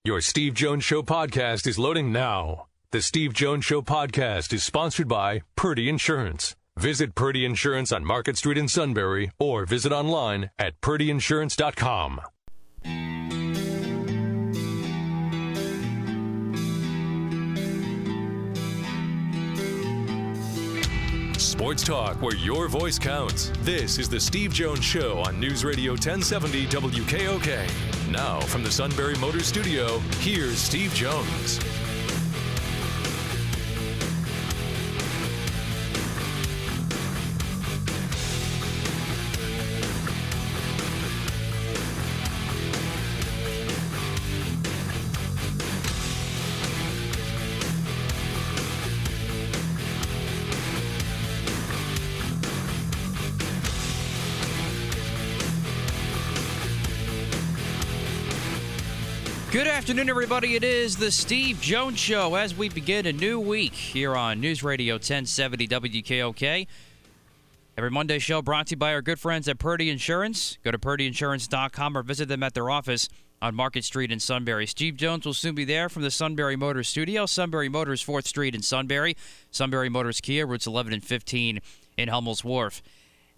Your Steve Jones Show podcast is loading now. The Steve Jones Show podcast is sponsored by Purdy Insurance. Visit Purdy Insurance on Market Street in Sunbury or visit online at purdyinsurance.com. Sports talk where your voice counts. This is the Steve Jones Show on News Radio 1070 WKOK. Now from the Sunbury Motors Studio, here's Steve Jones. Good afternoon, everybody. It is the Steve Jones Show as we begin a new week here on News Radio 1070 WKOK. Every Monday show brought to you by our good friends at Purdy Insurance. Go to purdyinsurance.com or visit them at their office on Market Street in Sunbury. Steve Jones will soon be there from the Sunbury Motors Studio. Sunbury Motors, 4th Street in Sunbury. Sunbury Motors Kia, routes 11 and 15 in Hummel's Wharf.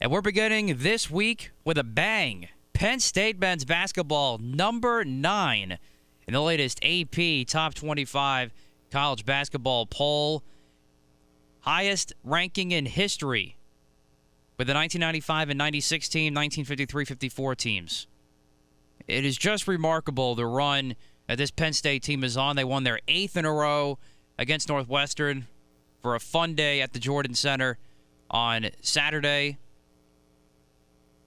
And we're beginning this week with a bang. Penn State men's basketball, number 9. In the latest AP Top 25 college basketball poll, highest ranking in history with the 1995 and 96 team, 1953-54 teams. It is just remarkable the run that this Penn State team is on. They won their 8th in a row against Northwestern for a fun day at the Jordan Center on Saturday.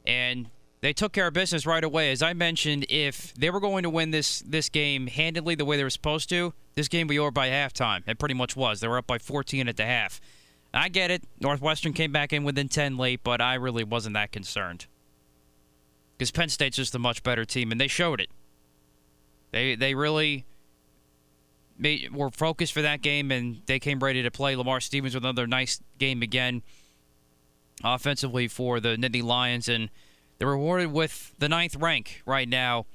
And they took care of business right away. As I mentioned, if they were going to win this game handedly the way they were supposed to, this game would be over by halftime. It pretty much was. They were up by 14 at the half. I get it. Northwestern came back in within 10 late, but I really wasn't that concerned. Because Penn State's just a much better team, and they showed it. They really were focused for that game, and they came ready to play. Lamar Stevens with another nice game again offensively for the Nittany Lions, and they're rewarded with the 9th rank right now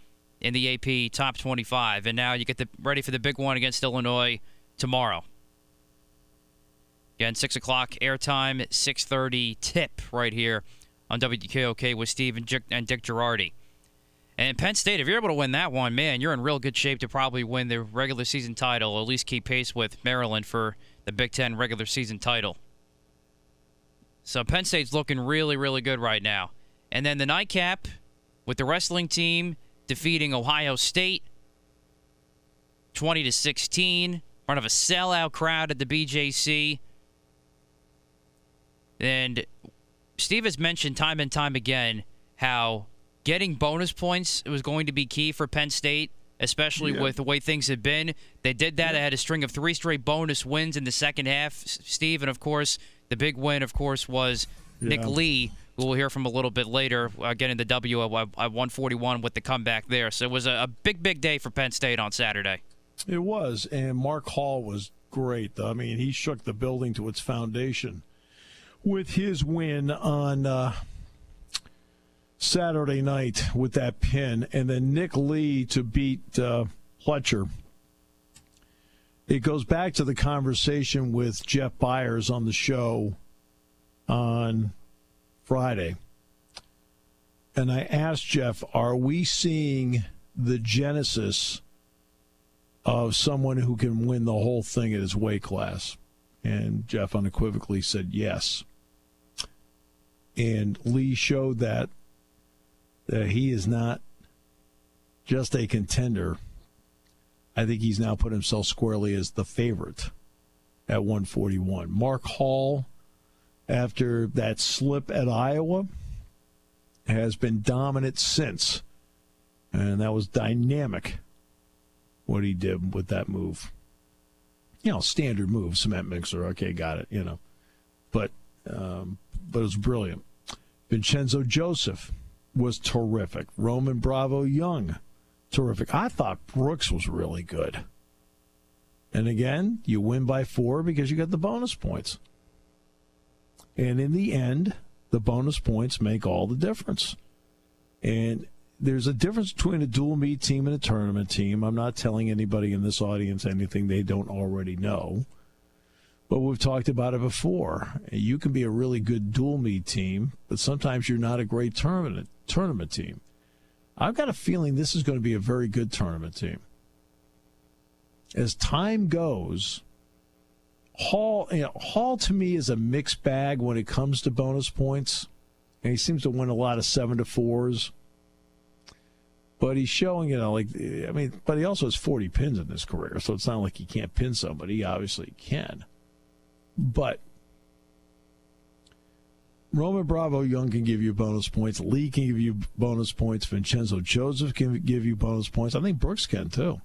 in the AP Top 25. And now you get ready for the big one against Illinois tomorrow. Again, 6 o'clock airtime, 6:30 tip right here on WKOK with Steve and Dick Girardi. And Penn State, if you're able to win that one, man, you're in real good shape to probably win the regular season title, or at least keep pace with Maryland for the Big Ten regular season title. So Penn State's looking really, really good right now. And then the nightcap with the wrestling team defeating Ohio State 20-16 in front of a sellout crowd at the BJC. And Steve has mentioned time and time again how getting bonus points was going to be key for Penn State, especially with the way things have been. They did that. They had a string of 3 straight bonus wins in the second half, Steve. And, of course, the big win, of course, was Nick Lee, who we'll hear from a little bit later, getting the W at 141 with the comeback there. So it was a big, big day for Penn State on Saturday. It was, and Mark Hall was great. I mean, he shook the building to its foundation with his win on Saturday night with that pin, and then Nick Lee to beat Fletcher. It goes back to the conversation with Jeff Byers on the show on Friday. And I asked Jeff, are we seeing the genesis of someone who can win the whole thing at his weight class? And Jeff unequivocally said yes. And Lee showed that he is not just a contender. I think he's now put himself squarely as the favorite at 141. Mark Hall, after that slip at Iowa, has been dominant since. And that was dynamic, what he did with that move. Standard move, cement mixer. Okay, got it, But it was brilliant. Vincenzo Joseph was terrific. Roman Bravo Young, terrific. I thought Brooks was really good. And again, you win by 4 because you got the bonus points. And in the end, the bonus points make all the difference. And there's a difference between a dual meet team and a tournament team. I'm not telling anybody in this audience anything they don't already know. But we've talked about it before. You can be a really good dual meet team, but sometimes you're not a great tournament team. I've got a feeling this is going to be a very good tournament team. As time goes, Hall to me is a mixed bag when it comes to bonus points. And he seems to win a lot of 7-4s. But he's showing, but he also has 40 pins in his career, so it's not like he can't pin somebody. He obviously can. But Roman Bravo Young can give you bonus points. Lee can give you bonus points. Vincenzo Joseph can give you bonus points. I think Brooks can, too.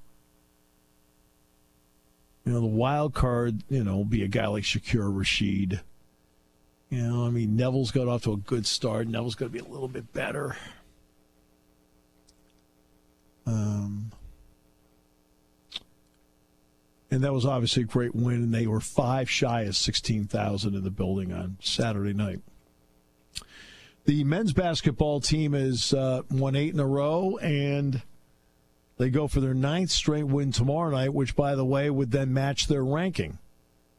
The wild card, will be a guy like Shakir Rashid. Neville's got off to a good start. Neville's going to be a little bit better. And that was obviously a great win, and they were 5 shy of 16,000 in the building on Saturday night. The men's basketball team has won 8 in a row, and they go for their 9th straight win tomorrow night, which, by the way, would then match their ranking.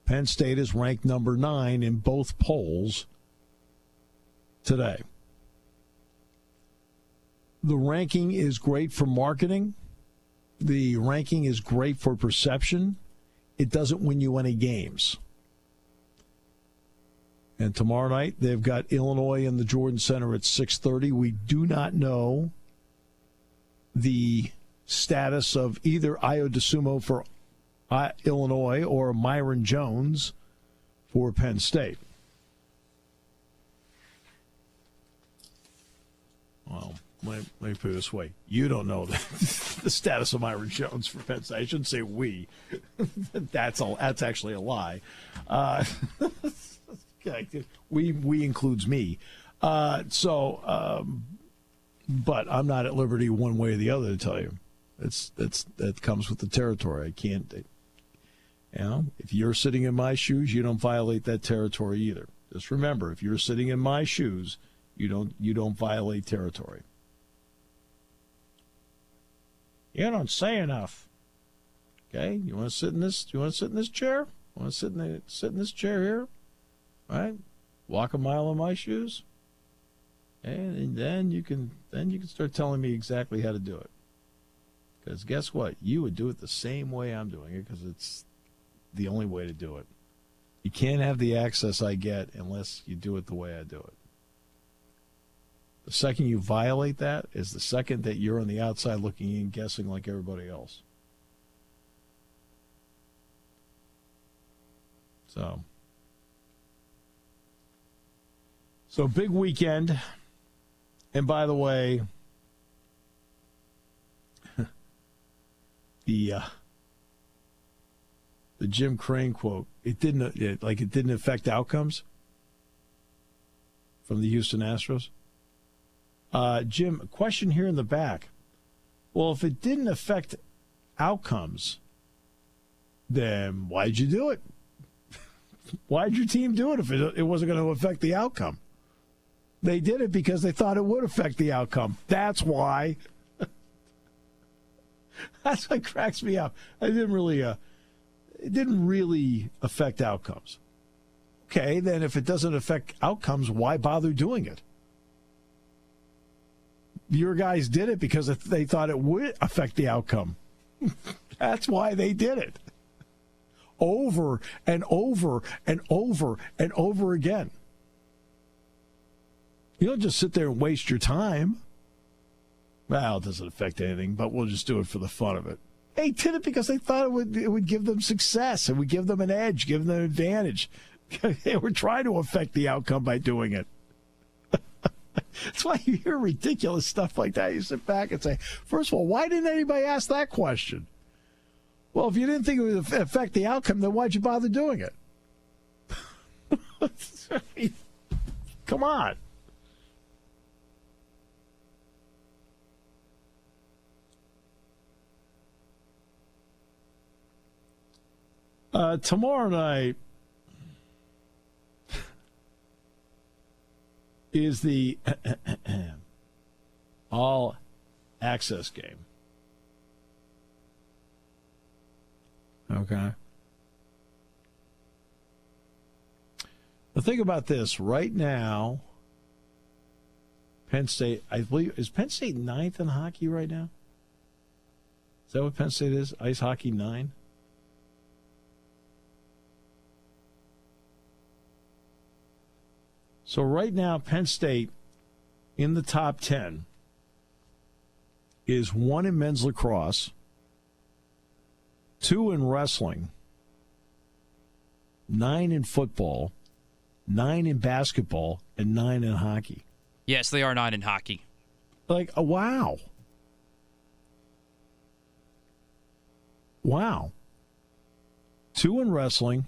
Penn State is ranked number 9 in both polls today. The ranking is great for marketing. The ranking is great for perception. It doesn't win you any games. And tomorrow night, they've got Illinois in the Jordan Center at 6:30. We do not know the status of either Ayo DeSumo for Illinois or Myron Jones for Penn State. Well, let me put it this way. You don't know the status of Myron Jones for Penn State. I shouldn't say we. That's actually a lie. We includes me. But I'm not at liberty one way or the other to tell you. That comes with the territory. I can't. If you're sitting in my shoes, you don't violate that territory either. Just remember, if you're sitting in my shoes, you don't violate territory. You don't say enough. Okay, you want to sit in this? You want to sit in this chair? Want to sit in this chair here? All right, walk a mile in my shoes, and then you can start telling me exactly how to do it. Because guess what? You would do it the same way I'm doing it because it's the only way to do it. You can't have the access I get unless you do it the way I do it. The second you violate that is the second that you're on the outside looking in, guessing like everybody else. So big weekend. And by the way, the Jim Crane quote, it didn't affect outcomes from the Houston Astros. Jim, a question here in the back. Well, if it didn't affect outcomes, then why'd you do it? Why'd your team do it if it wasn't going to affect the outcome? They did it because they thought it would affect the outcome. That's why. That's what cracks me up. It didn't really affect outcomes. Okay, then if it doesn't affect outcomes, why bother doing it? Your guys did it because they thought it would affect the outcome. That's why they did it. Over and over and over and over again. You don't just sit there and waste your time. Well, it doesn't affect anything, but we'll just do it for the fun of it. They did it because they thought it would give them success. It would give them an edge, give them an advantage. They were trying to affect the outcome by doing it. That's why you hear ridiculous stuff like that. You sit back and say, first of all, why didn't anybody ask that question? Well, if you didn't think it would affect the outcome, then why'd you bother doing it? Come on. Tomorrow night is the access game. Okay. The thing about this, right now, Penn State, I believe, is Penn State 9th in hockey right now? Is that what Penn State is? Ice hockey 9? So right now, Penn State in the top 10 is 1 in men's lacrosse, 2 in wrestling, 9 in football, 9 in basketball, and 9 in hockey. Yes, they are 9 in hockey. Like, oh, wow. Wow. 2 in wrestling.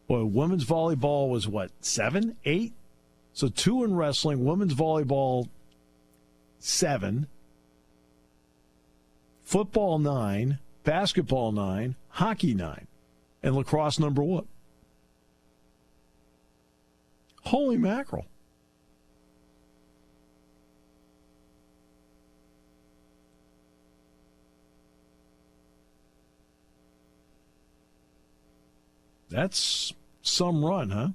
Well, women's volleyball was what, 7, 8? So 2 in wrestling, women's volleyball 7, football 9, basketball 9, hockey 9, and lacrosse number 1. Holy mackerel. That's some run, huh?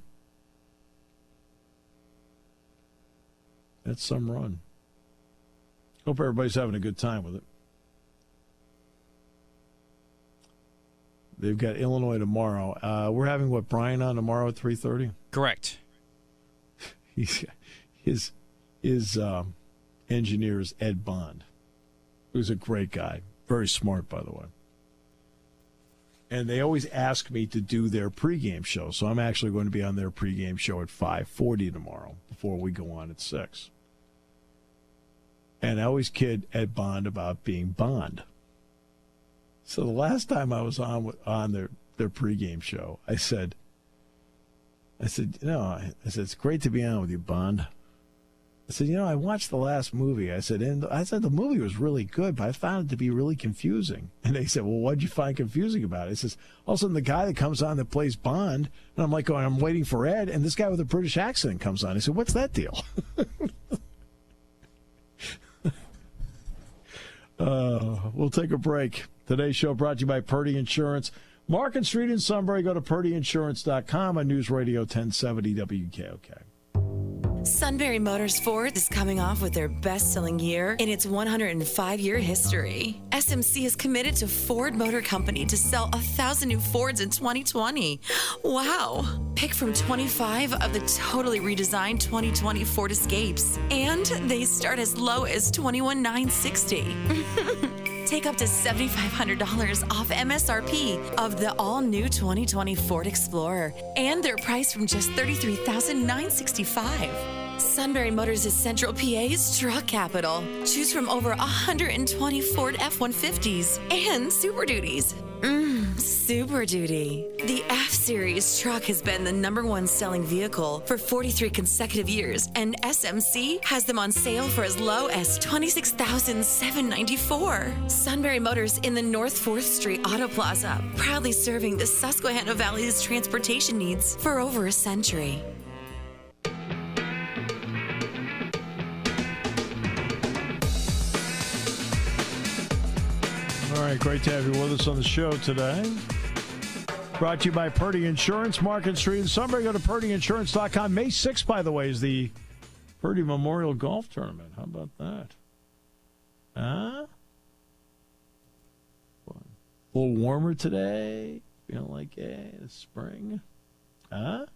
That's some run. Hope everybody's having a good time with it. They've got Illinois tomorrow. We're having, what, Brian on tomorrow at 3:30? Correct. His engineer is Ed Bond, who's a great guy. Very smart, by the way. And they always ask me to do their pregame show, so I'm actually going to be on their pregame show at 5:40 tomorrow before we go on at 6. And I always kid Ed Bond about being Bond. So the last time I was on their pregame show, I said, it's great to be on with you, Bond. I said, I watched the last movie. I said, the movie was really good, but I found it to be really confusing. And they said, well, what'd you find confusing about it? I says, all of a sudden the guy that comes on that plays Bond, and I'm like, I'm waiting for Ed, and this guy with a British accent comes on. I said, what's that deal? We'll take a break. Today's show brought to you by Purdy Insurance. Market Street in Sunbury. Go to purdyinsurance.com on News Radio 1070 WKOK. Sunbury Motors Ford is coming off with their best-selling year in its 105-year history. SMC is committed to Ford Motor Company to sell 1,000 new Fords in 2020. Wow! Pick from 25 of the totally redesigned 2020 Ford Escapes, and they start as low as $21,960. Take up to $7,500 off MSRP of the all-new 2020 Ford Explorer, and they're priced from just $33,965. Sunbury Motors is Central PA's truck capital. Choose from over 120 Ford F-150s and Super Duties. Super Duty. The F-Series truck has been the #1 selling vehicle for 43 consecutive years, and SMC has them on sale for as low as $26,794. Sunbury Motors in the North 4th Street Auto Plaza, proudly serving the Susquehanna Valley's transportation needs for over a century. All right, great to have you with us on the show today. Brought to you by Purdy Insurance, Market Street in Sunbury. Go to purdyinsurance.com. May 6th, by the way, is the Purdy Memorial Golf Tournament. How about that? Huh? A little warmer today. Feeling like it's spring. Huh?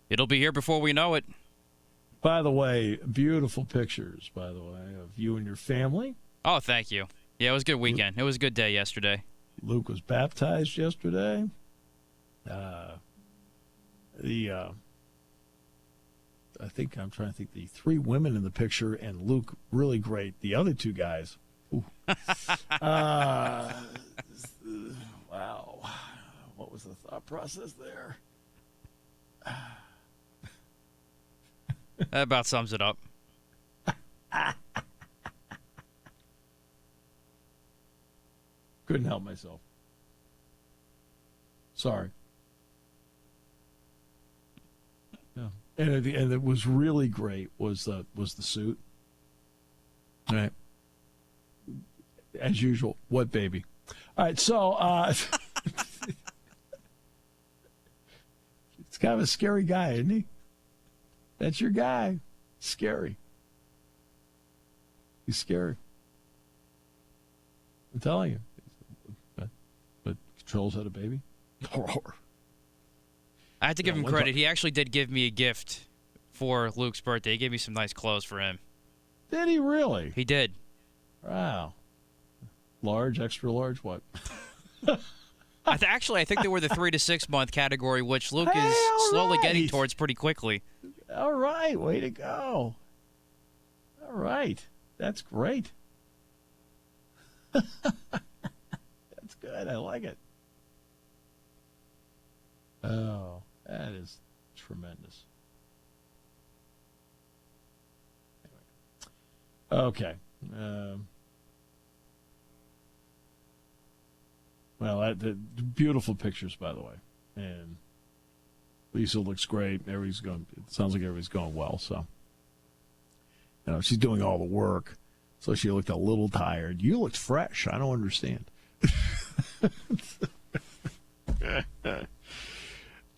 It'll be here before we know it. By the way, beautiful pictures, by the way, of you and your family. Oh, thank you. Yeah, it was a good weekend. It was a good day yesterday. Luke was baptized yesterday. I think I'm trying to think the 3 women in the picture, and Luke really great. The other 2 guys. Wow. What was the thought process there? That about sums it up. Couldn't help myself. Sorry. Yeah. And it was really great was the suit. All right. As usual. What baby? All right, so it's kind of a scary guy, isn't he? That's your guy. Scary. He's scary. I'm telling you. But controls had a baby? I have to give him credit. He actually did give me a gift for Luke's birthday. He gave me some nice clothes for him. Did he really? He did. Wow. Large, extra large, what? I think they were the 3 to 6 month category, which Luke is slowly getting towards pretty quickly. All right. Way to go. All right. That's great. That's good. I like it. Oh, that is tremendous. Anyway. Okay. Well, the beautiful pictures, by the way. And Lisa looks great. It sounds like everybody's going well. So, she's doing all the work. So she looked a little tired. You looked fresh. I don't understand.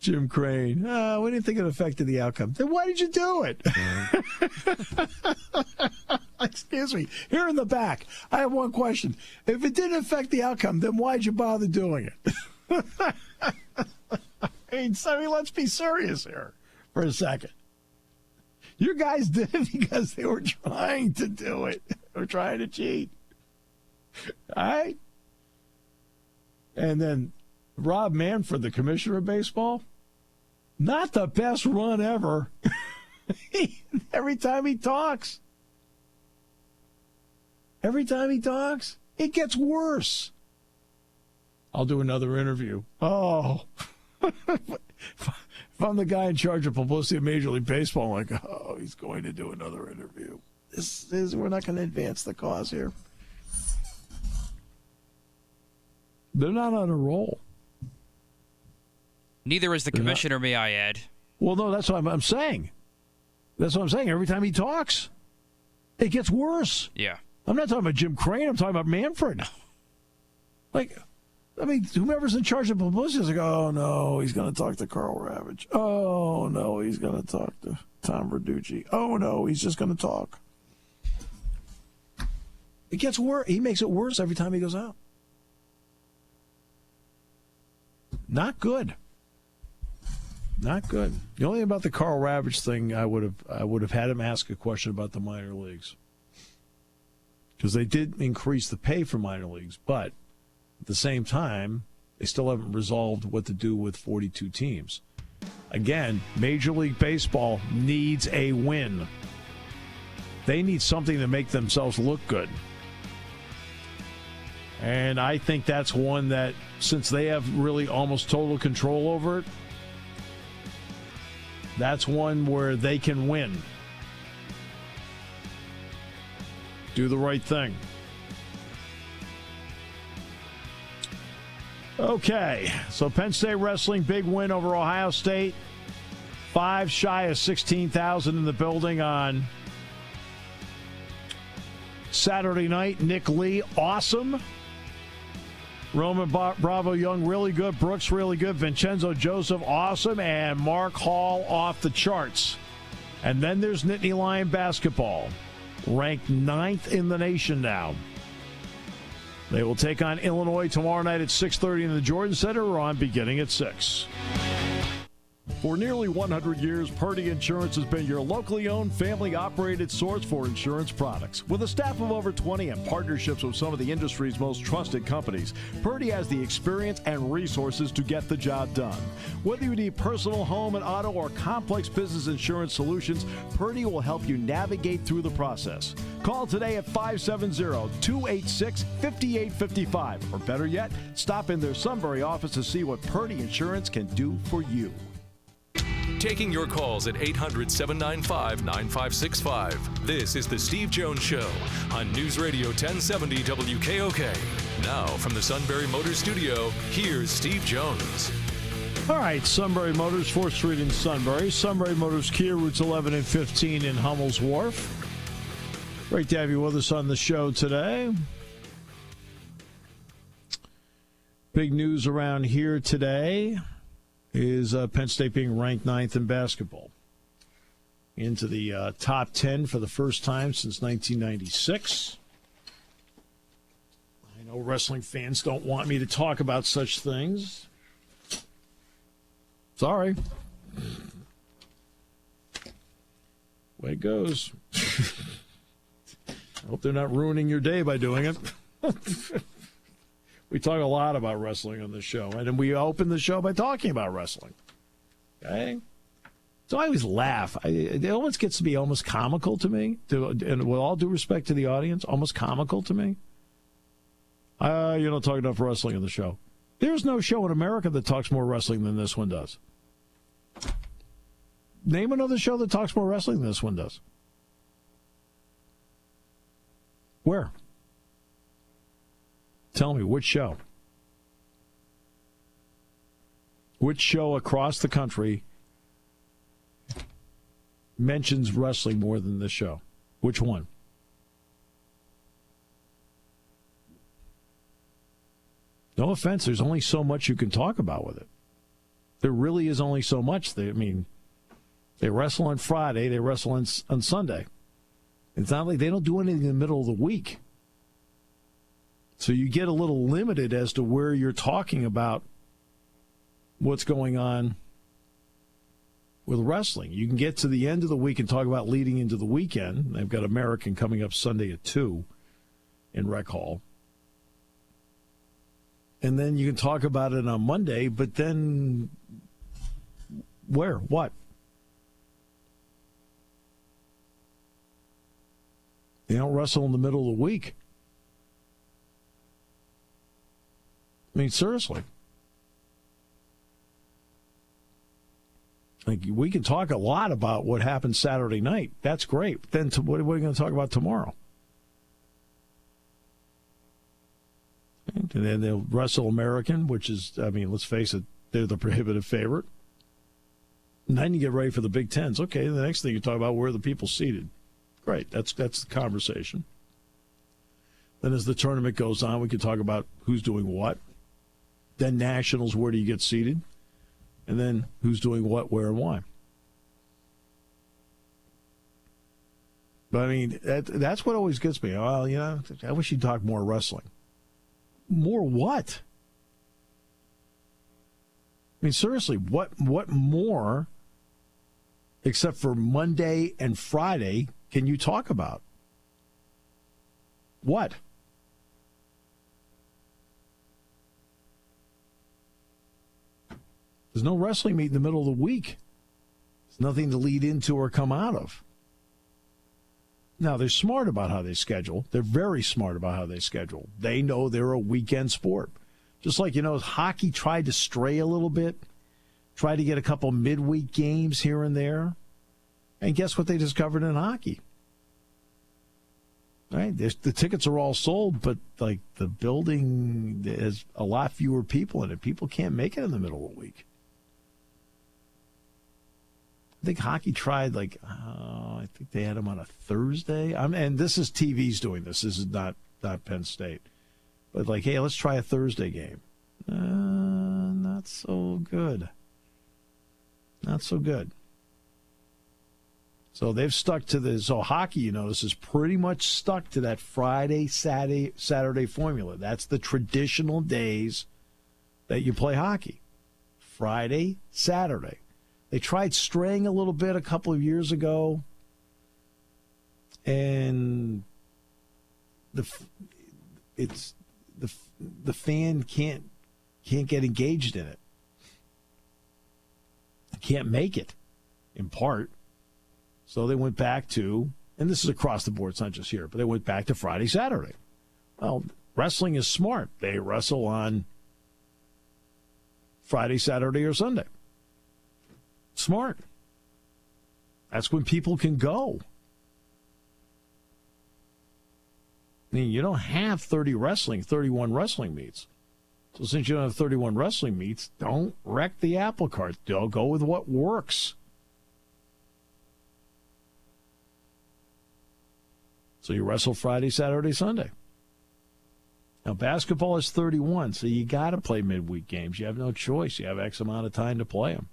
Jim Crane. We didn't think it affected the outcome. Then why did you do it? Excuse me. Here in the back, I have one question. If it didn't affect the outcome, then why'd you bother doing it? I mean, let's be serious here for a second. You guys did it because they were trying to do it. They were trying to cheat. All right? And then Rob Manfred, the commissioner of baseball, not the best run ever. Every time he talks, it gets worse. I'll do another interview. Oh. If I'm the guy in charge of publicity of Major League Baseball, I'm like, oh, he's going to do another interview. We're not going to advance the cause here. They're not on a roll. Neither is the commissioner, may I add. Well, no, that's what I'm saying. That's what I'm saying. Every time he talks, it gets worse. Yeah. I'm not talking about Jim Crane. I'm talking about Manfred. Whomever's in charge of publicity is like, oh, no, he's going to talk to Carl Ravage. Oh, no, he's going to talk to Tom Verducci. Oh, no, he's just going to talk. It gets worse. He makes it worse every time he goes out. Not good. Not good. The only thing about the Carl Ravage thing, I would have had him ask a question about the minor leagues. Because they did increase the pay for minor leagues, but at the same time, they still haven't resolved what to do with 42 teams. Again, Major League Baseball needs a win. They need something to make themselves look good. And I think that's one that, since they have really almost total control over it, that's one where they can win. Do the right thing. Okay, so Penn State wrestling, big win over Ohio State. 5 shy of 16,000 in the building on Saturday night. Nick Lee, awesome. Roman Bravo Young, really good. Brooks, really good. Vincenzo Joseph, awesome. And Mark Hall, off the charts. And then there's Nittany Lion basketball, ranked 9th in the nation now. They will take on Illinois tomorrow night at 6:30 in the Jordan Center, on beginning at 6. For nearly 100 years, Purdy Insurance has been your locally owned, family-operated source for insurance products. With a staff of over 20 and partnerships with some of the industry's most trusted companies, Purdy has the experience and resources to get the job done. Whether you need personal, home, and auto, or complex business insurance solutions, Purdy will help you navigate through the process. Call today at 570-286-5855. Or better yet, stop in their Sunbury office to see what Purdy Insurance can do for you. Taking your calls at 800-795-9565. This is The Steve Jones Show on News Radio 1070 WKOK. Now, from the Sunbury Motors Studio, here's Steve Jones. All right, Sunbury Motors, 4th Street in Sunbury. Sunbury Motors Kia, routes 11 and 15 in Hummel's Wharf. Great to have you with us on the show today. Big news around here today is Penn State being ranked 9th in basketball. Into the top 10 for the first time since 1996. I know wrestling fans don't want me to talk about such things. Sorry. Way it goes. I hope they're not ruining your day by doing it. We talk a lot about wrestling on this show, and we open the show by talking about wrestling. Okay? So I always laugh. It almost gets to be almost comical to me, and with all due respect to the audience, almost comical to me. You don't talk enough wrestling on the show. There's no show in America that talks more wrestling than this one does. Name another show that talks more wrestling than this one does. Where? Tell me, which show? Which show across the country mentions wrestling more than this show? Which one? No offense, there's only so much you can talk about with it. There really is only so much. They wrestle on Friday, they wrestle on Sunday. It's not like they don't do anything in the middle of the week. So you get a little limited as to where you're talking about what's going on with wrestling. You can get to the end of the week and talk about leading into the weekend. They've got American coming up Sunday at 2 in Rec Hall. And then you can talk about it on Monday, but then where? What? They don't wrestle in the middle of the week. I mean, seriously. Like, we can talk a lot about what happened Saturday night. That's great. But then what are we going to talk about tomorrow? And then they'll wrestle American, which is, I mean, let's face it, they're the prohibitive favorite. And then you get ready for the Big Tens. Okay, the next thing you talk about, where are the people seated? Great, that's the conversation. Then as the tournament goes on, we can talk about who's doing what. Then nationals, where do you get seated? And then who's doing what, where, and why. But, I mean, that's what always gets me. Well, you know, I wish you'd talk more wrestling. More what? I mean, seriously, what more, except for Monday and Friday, can you talk about? What? There's no wrestling meet in the middle of the week. There's nothing to lead into or come out of. Now, they're smart about how they schedule. They're very smart about how they schedule. They know they're a weekend sport. Just like, you know, hockey tried to stray a little bit, tried to get a couple midweek games here and there. And guess what they discovered in hockey? Right? The tickets are all sold, but, like, the building has a lot fewer people in it. People can't make it in the middle of the week. I think hockey tried, I think they had them on a Thursday. And this is TV's doing this. This is not Penn State. But, like, hey, let's try a Thursday game. Not so good. Not so good. So they've stuck to this. So hockey, you notice, is pretty much stuck to that Friday, Saturday formula. That's the traditional days that you play hockey. Friday, Saturday. They tried straying a little bit a couple of years ago, and the fan can't get engaged in it. Can't make it, in part. So they went back to, and this is across the board, it's not just here, but they went back to Friday, Saturday. Well, wrestling is smart. They wrestle on Friday, Saturday, or Sunday. Smart. That's when people can go. I mean, you don't have 31 wrestling meets. So since you don't have 31 wrestling meets, don't wreck the apple cart. Go with what works. So you wrestle Friday, Saturday, Sunday. Now, basketball is 31, so you got to play midweek games. You have no choice. You have X amount of time to play them.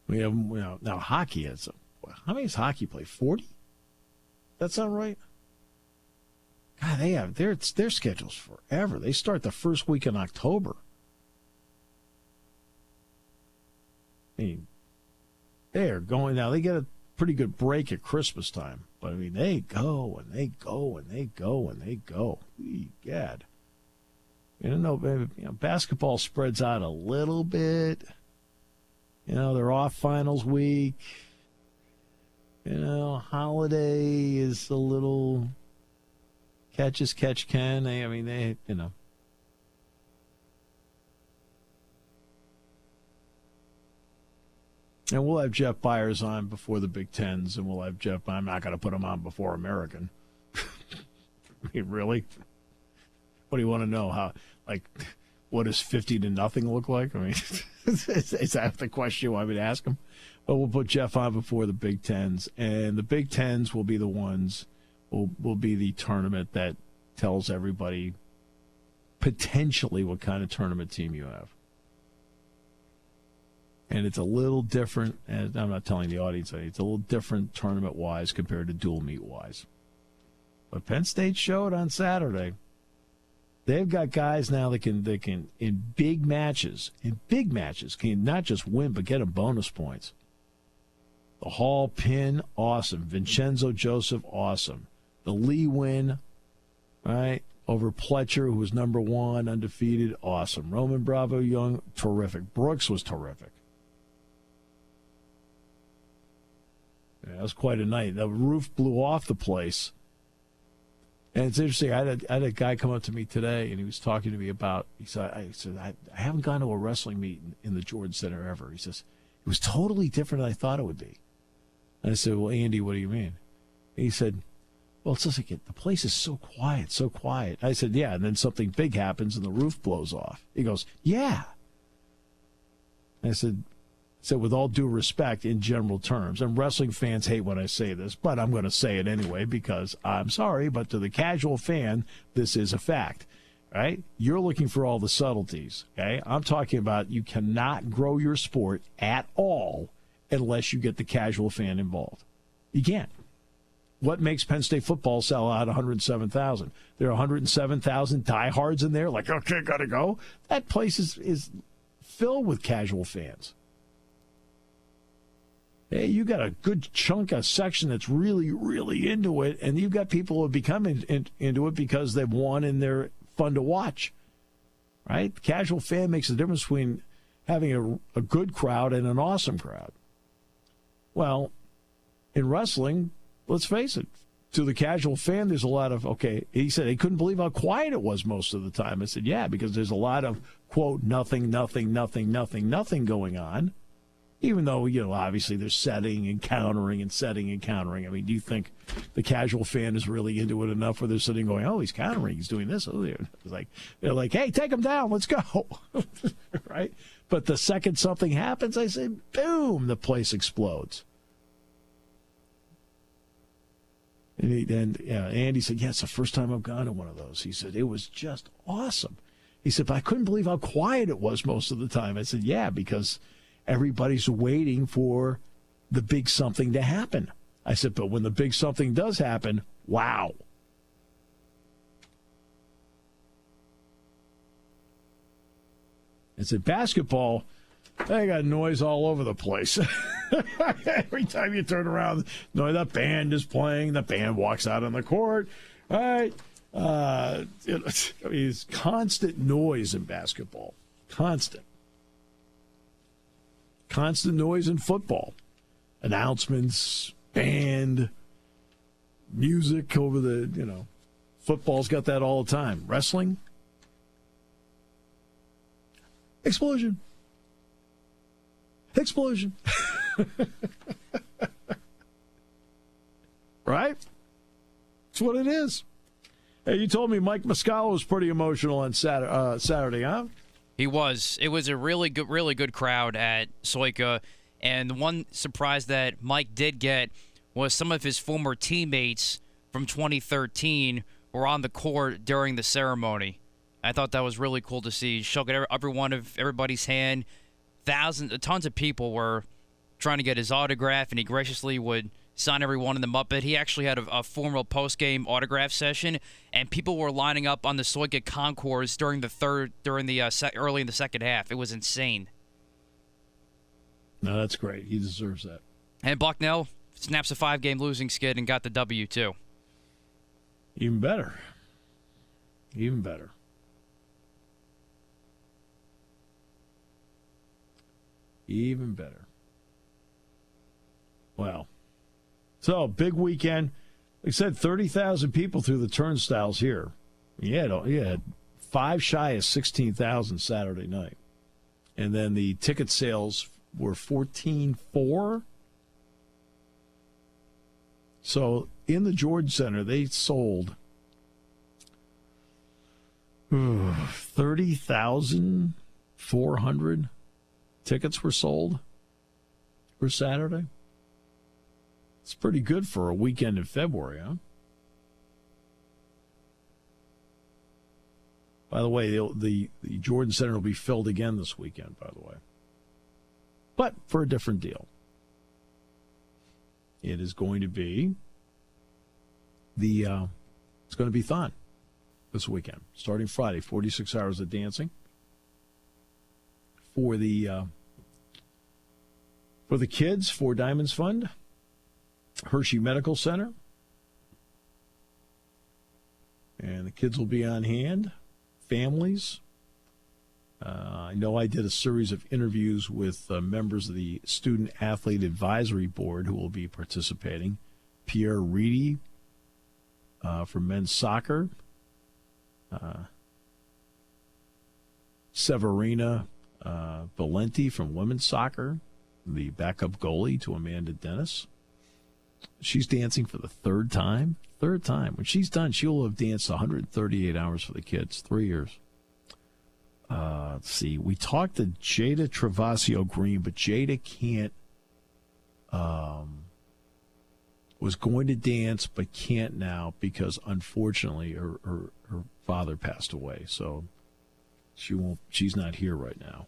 We have, now hockey is, how many does hockey play? 40? That sound right? God, they have their schedules forever. They start the first week in October. I mean, they are going now. They get a pretty good break at Christmas time, but I mean, they go and they go and they go and they go. God, basketball spreads out a little bit. They're off finals week. Holiday is a little catch as catch can. They. And we'll have Jeff Byers on before the Big Tens, and we'll have Jeff. I'm not going to put him on before American. I mean, really? What do you want to know? How, what does 50-0 look like? I mean, is that the question you want me to ask him? But we'll put Jeff on before the Big Tens, and the Big Tens will be the ones, will be the tournament that tells everybody potentially what kind of tournament team you have. And it's a little different, and I'm not telling the audience, it's a little different tournament-wise compared to dual meet-wise. But Penn State showed on Saturday. They've got guys now that can in big matches, can not just win, but get them bonus points. The Hall pin, awesome. Vincenzo Joseph, awesome. The Lee win, right, over Pletcher, who was number 1, undefeated, awesome. Roman Bravo Young, terrific. Brooks was terrific. Yeah, that was quite a night. The roof blew off the place. And it's interesting. I had a guy come up to me today, and he was talking to me about, I haven't gone to a wrestling meet in the Jordan Center ever. He says, it was totally different than I thought it would be. And I said, well, Andy, what do you mean? And he said, well, it's just like the place is so quiet, so quiet. I said, yeah, and then something big happens and the roof blows off. He goes, yeah. And I said, with all due respect, in general terms, and wrestling fans hate when I say this, but I'm going to say it anyway because I'm sorry, but to the casual fan, this is a fact, right? You're looking for all the subtleties, okay? I'm talking about you cannot grow your sport at all unless you get the casual fan involved. You can't. What makes Penn State football sell out 107,000? There are 107,000 diehards in there, like, okay, got to go. That place is filled with casual fans. Hey, you got a good chunk of section that's really, really into it, and you've got people who have become into it because they've won and they're fun to watch, right? The casual fan makes the difference between having a good crowd and an awesome crowd. Well, in wrestling, let's face it, to the casual fan, there's a lot of, okay, he said he couldn't believe how quiet it was most of the time. I said, yeah, because there's a lot of, quote, nothing going on. Even though, obviously there's setting and countering and setting and countering. I mean, do you think the casual fan is really into it enough where they're sitting going, oh, he's countering, he's doing this. Oh, they're like, hey, take him down, let's go. Right? But the second something happens, I say, boom, the place explodes. And Andy said, yeah, it's the first time I've gone to one of those. He said, it was just awesome. He said, but I couldn't believe how quiet it was most of the time. I said, yeah, because everybody's waiting for the big something to happen. I said, but when the big something does happen, wow. I said, basketball, they got noise all over the place. Every time you turn around, the band is playing. The band walks out on the court. All right. It's constant noise in basketball. Constant noise in football. Announcements, band, music over the, football's got that all the time. Wrestling, explosion. Right? That's what it is. Hey, you told me Mike Muscala was pretty emotional on Saturday, huh? He was. It was a really good crowd at Soika. And the one surprise that Mike did get was some of his former teammates from 2013 were on the court during the ceremony. I thought that was really cool to see. Shook everybody's hand. Tons of people were trying to get his autograph, and he graciously would sign every one of them up. But he actually had a formal post-game autograph session, and people were lining up on the Soika concourse early in the second half. It was insane. No, that's great. He deserves that. And Bucknell snaps a 5-game losing skid and got the W too. Even better. Even better. Even better. Wow. So, big weekend. Like I said, 30,000 people through the turnstiles here. You had 5 shy of 16,000 Saturday night. And then the ticket sales were 14.4. So, in the Jordan Center, they sold 30,400 tickets were sold for Saturday. It's pretty good for a weekend in February, huh? By the way, the Jordan Center will be filled again this weekend, by the way. But for a different deal. It is going to be it's going to be fun this weekend. Starting Friday, 46 hours of dancing. For the kids, for Diamonds Fund, Hershey Medical Center. And the kids will be on hand. Families. I know I did a series of interviews with members of the Student Athlete Advisory Board who will be participating. Pierre Reedy from men's soccer. Severina Valenti from women's soccer, the backup goalie to Amanda Dennis. She's dancing for the third time. When she's done, she'll have danced 138 hours for the kids, 3 years. Let's see. We talked to Jada Travasio Green, but Jada can't, was going to dance, but can't now because unfortunately her father passed away. So she's not here right now.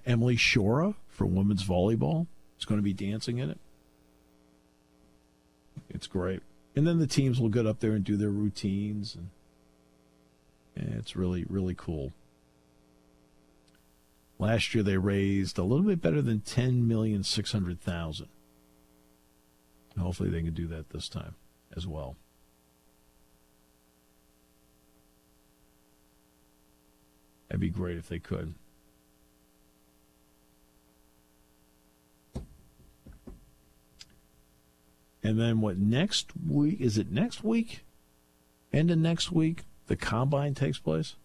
Emily Shora for women's volleyball is going to be dancing in it. It's great. And then the teams will get up there and do their routines. And it's really, really cool. Last year they raised a little bit better than $10,600,000. Hopefully they can do that this time as well. That'd be great if they could. And then next week? Is it next week? End of next week, the Combine takes place?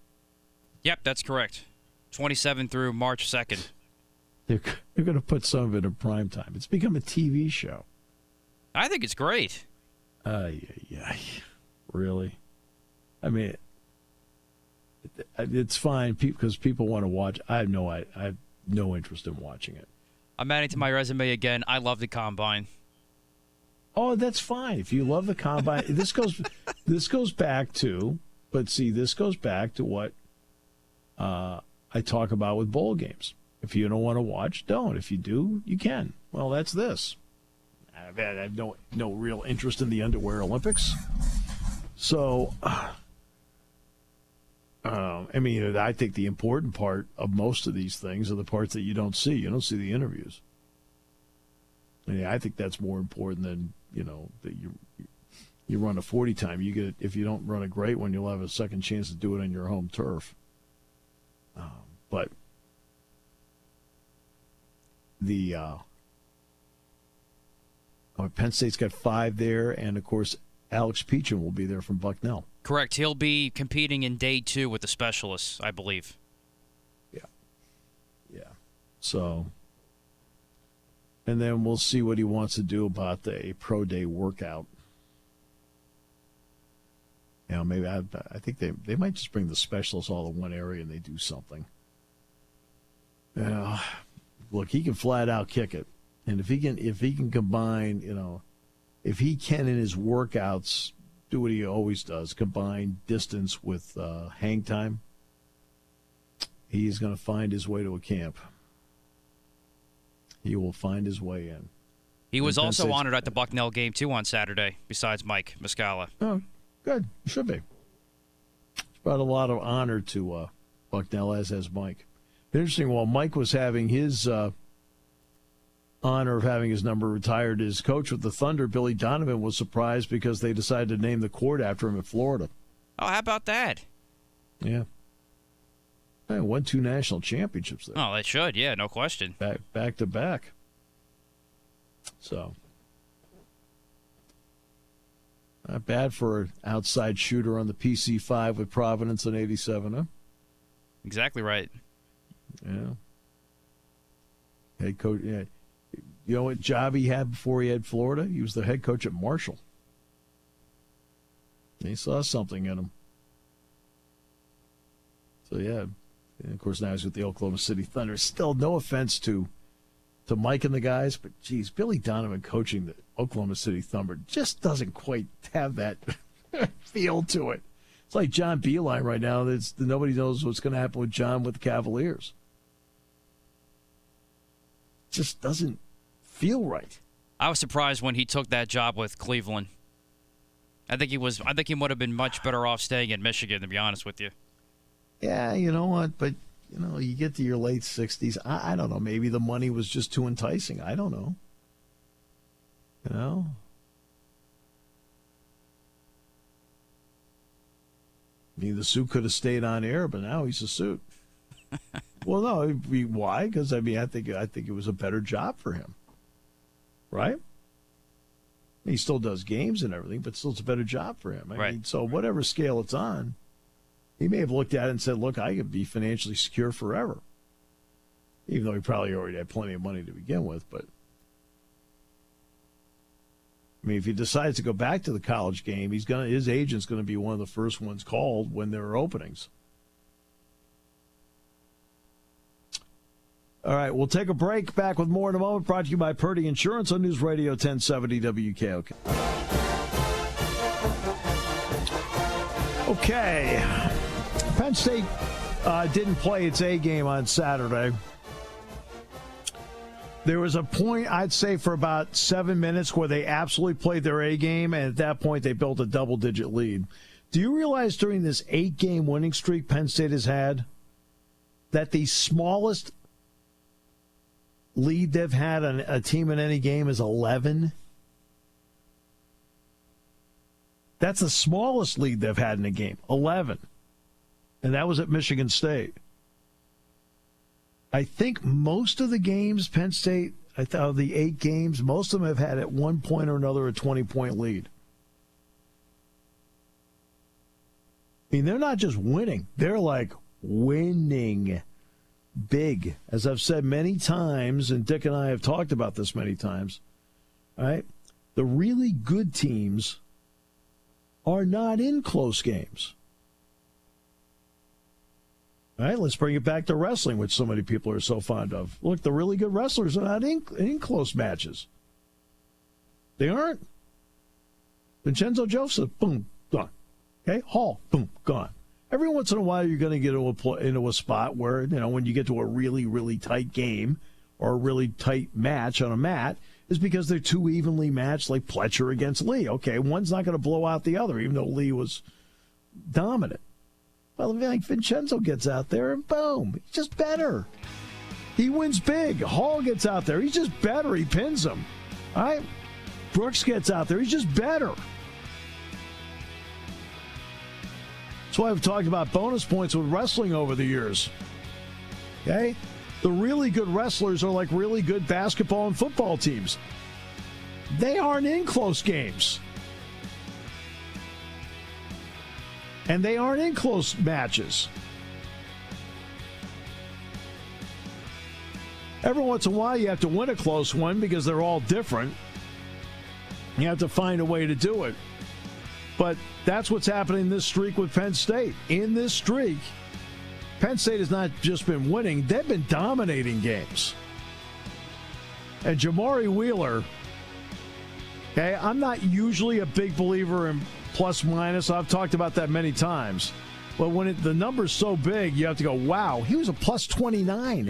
Yep, that's correct. 27 through March 2nd. They're going to put some of it in prime time. It's become a TV show. I think it's great. Yeah. Really? I mean, it's fine because people want to watch. I have no interest in watching it. I'm adding to my resume again. I love the Combine. Oh, that's fine. If you love the Combine, this goes back to what I talk about with bowl games. If you don't want to watch, don't. If you do, you can. Well, that's this. I have no real interest in the Underwear Olympics. So, I think the important part of most of these things are the parts that you don't see. You don't see the interviews. I think that's more important than, that you run a 40 time. If you don't run a great one, you'll have a second chance to do it on your home turf. But the Penn State's got 5 there, and of course Alex Peacham will be there from Bucknell. Correct. He'll be competing in day 2 with the specialists, I believe. Yeah. So, and then we'll see what he wants to do about a pro day workout. Maybe I think they might just bring the specialists all to one area and they do something. Look, he can flat out kick it, and if he can combine, if he can in his workouts do what he always does, combine distance with hang time, he's going to find his way to a camp. He will find his way in. He was also honored at the Bucknell game, too, on Saturday, besides Mike Muscala. Oh, good. Should be. It's brought a lot of honor to Bucknell, as has Mike. Interesting, while Mike was having his honor of having his number retired, his coach with the Thunder, Billy Donovan, was surprised because they decided to name the court after him in Florida. Oh, how about that? Yeah. They won 2 national championships there. Oh, they should, yeah, no question. Back to back. So, not bad for an outside shooter on the PC5 with Providence in 87, huh? Exactly right. Yeah. Head coach. Yeah. You know what job he had before he had Florida? He was the head coach at Marshall. He saw something in him. So, yeah. And of course, now he's with the Oklahoma City Thunder. Still, no offense to Mike and the guys, but, geez, Billy Donovan coaching the Oklahoma City Thunder just doesn't quite have that feel to it. It's like John Beilein right now. Nobody knows what's going to happen with John with the Cavaliers. Just doesn't feel right. I was surprised when he took that job with Cleveland. I think he would have been much better off staying in Michigan, to be honest with you. Yeah, you know what? But, you get to your late 60s. I don't know. Maybe the money was just too enticing. I don't know. I mean, the suit could have stayed on air, but now he's a suit. Well, no. Why? Because, I think it was a better job for him. Right? He still does games and everything, but still it's a better job for him. I mean, so whatever scale it's on, he may have looked at it and said, look, I could be financially secure forever. Even though he probably already had plenty of money to begin with. But, I mean, if he decides to go back to the college game, his agent's going to be one of the first ones called when there are openings. All right, we'll take a break. Back with more in a moment. Brought to you by Purdy Insurance on News Radio 1070 WKOK. Okay. Penn State didn't play its A game on Saturday. There was a point, I'd say, for about 7 minutes where they absolutely played their A game, and at that point they built a double-digit lead. Do you realize during this 8-game winning streak Penn State has had that the smallest lead they've had on a team in any game is 11? That's the smallest lead they've had in a game, 11. And that was at Michigan State. I think most of the games, Penn State, of the 8 games, most of them have had at one point or another a 20-point lead. I mean, they're not just winning. They're like winning big. As I've said many times, and Dick and I have talked about this many times, right? The really good teams are not in close games. All right, let's bring it back to wrestling, which so many people are so fond of. Look, the really good wrestlers are not in close matches. They aren't. Vincenzo Joseph, boom, gone. Okay, Hall, boom, gone. Every once in a while, you're going to get into a spot where, when you get to a really, really tight game or a really tight match on a mat, is because they're too evenly matched, like Pletcher against Lee. Okay, one's not going to blow out the other, even though Lee was dominant. Well, like Vincenzo gets out there and boom, he's just better. He wins big. Hall gets out there, he's just better. He pins him. All right? Brooks gets out there, he's just better. That's why I've talked about bonus points with wrestling over the years. Okay? The really good wrestlers are like really good basketball and football teams. They aren't in close games. And they aren't in close matches. Every once in a while, you have to win a close one because they're all different. You have to find a way to do it. But that's what's happening in this streak with Penn State. In this streak, Penn State has not just been winning, they've been dominating games. And Jamari Wheeler, okay, I'm not usually a big believer in plus-minus. I've talked about that many times. But when the number's so big, you have to go, wow, he was a plus 29.